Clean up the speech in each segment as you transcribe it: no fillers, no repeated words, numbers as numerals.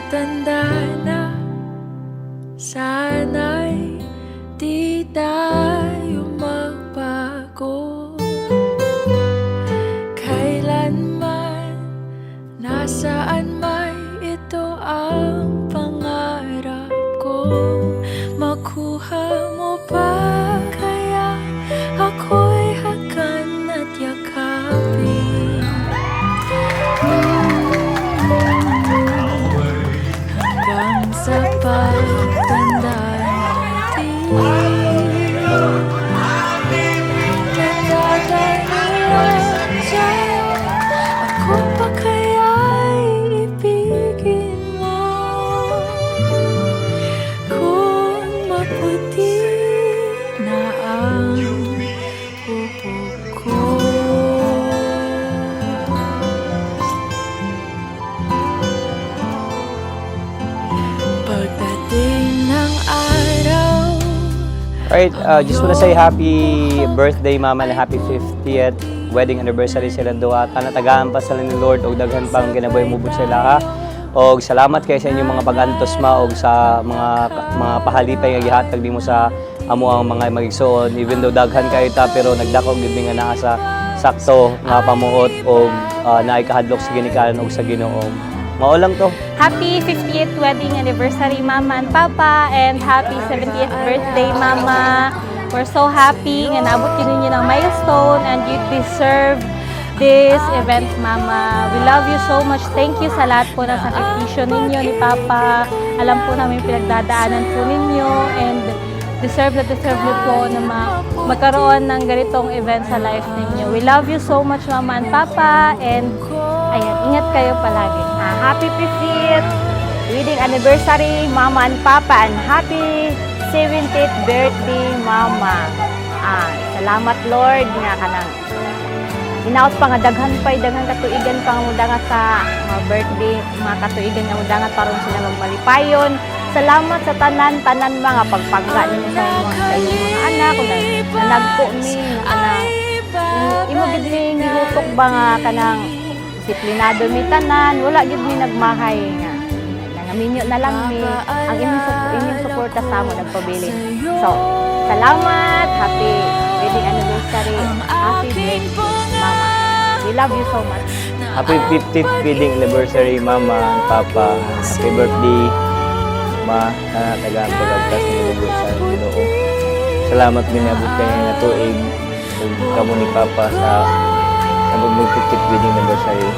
Pagtanda na, sana'y di tayo magbago. Kailanman, nasaan may ito ang pangarap ko. Makuha mo ba kaya ako'y hakan at yakapin? Hanggang sa pagtanda natin, nagdadalaw sa'yo, ako pa kaya'y ibigin mo? Kung maputi na ang bubog ko. Pagdating ng araw, Alright, just wanna say happy birthday, Mama, and happy 50th wedding anniversary silang duha. Tagaan pa sila ni Lord og daghan pang ginabuhi mo sila ha. Og salamat kay sa inyong mga pag-antos ma og sa mga pahalipay nga gihatag nimo sa amo ang mga magigsoon. Even though daghan kayo ta pero nagdako gyud mi nga naa sa sakto nga pamuot og naay kahadlok sa ginikanan og sa Ginoo. Mao lang to. Happy 50th wedding anniversary, Mama and Papa, and happy 70th birthday, Mama. We're so happy nga naabot yun ninyo ng milestone and you deserve this event, Mama. We love you so much. Thank you sa lahat po ng sakripisyo ninyo ni Papa. Alam po namin pinagdadaanan po ninyo and deserve nyo po na magkaroon ng ganitong event sa life ninyo. We love you so much, Mama and Papa, and ayan, ingat kayo palagi. Happy 50th wedding anniversary, Mama and Papa, and happy 70th birthday, Mama. Salamat, Lord, nga kanang hinaot pa nga daghan katuigan pa nga mudanga sa mga birthday, mga katuigan nga mudanga paron sila magmalipayon. Salamat sa tanan mga pagpangga ninyo sa inyong mga anak, kung nanagpo mi, imo gid mi gilutok ba nga kanang disiplinado mi tanan, wala gid mi nagmahay nga. Nangaminyo na lang mi ang inyong suporta sa amo nagpabilin. So, salamat, happy wedding anniversary, happy birthday, Mama. We love you so much. Happy 50th wedding anniversary, Mama and Papa. Happy birthday, Ma. Tagaan pagkagtas ng lugo sa Ginoo. Salamat minabot kayo na tuig ug kamo ni Papa sa mag 50th wedding anniversary.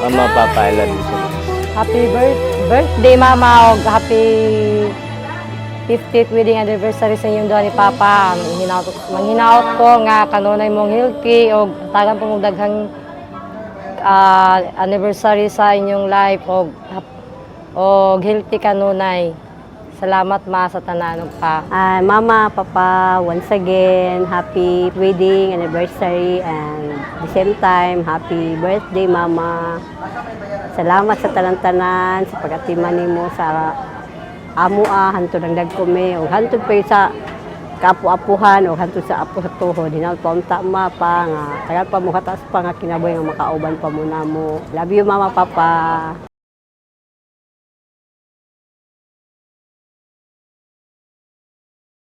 Mama, Papa, I love you so much. Happy birthday, Mama, og happy 50th wedding anniversary sa inyong duha ni Papa. Manghinaot ko nga kanunay mong healthy og tagan po mong daghang anniversary sa inyong life og healthy kanunay. Salamat, Ma, sa tanan pa. Mama, Papa, once again, happy wedding anniversary and at the same time, happy birthday, Mama. Salamat sa tanan-tanan, sa pag-atiman nimo sa hantod ang dagkome, o hantod pa sa kapu-apuhan, o hantod sa apo sa tuhod. Hinaut pa unta, Ma, pa, nga tagal pa mo kataas pa nga kinaboy nga makauban pa muna mo. Love you, Mama, Papa.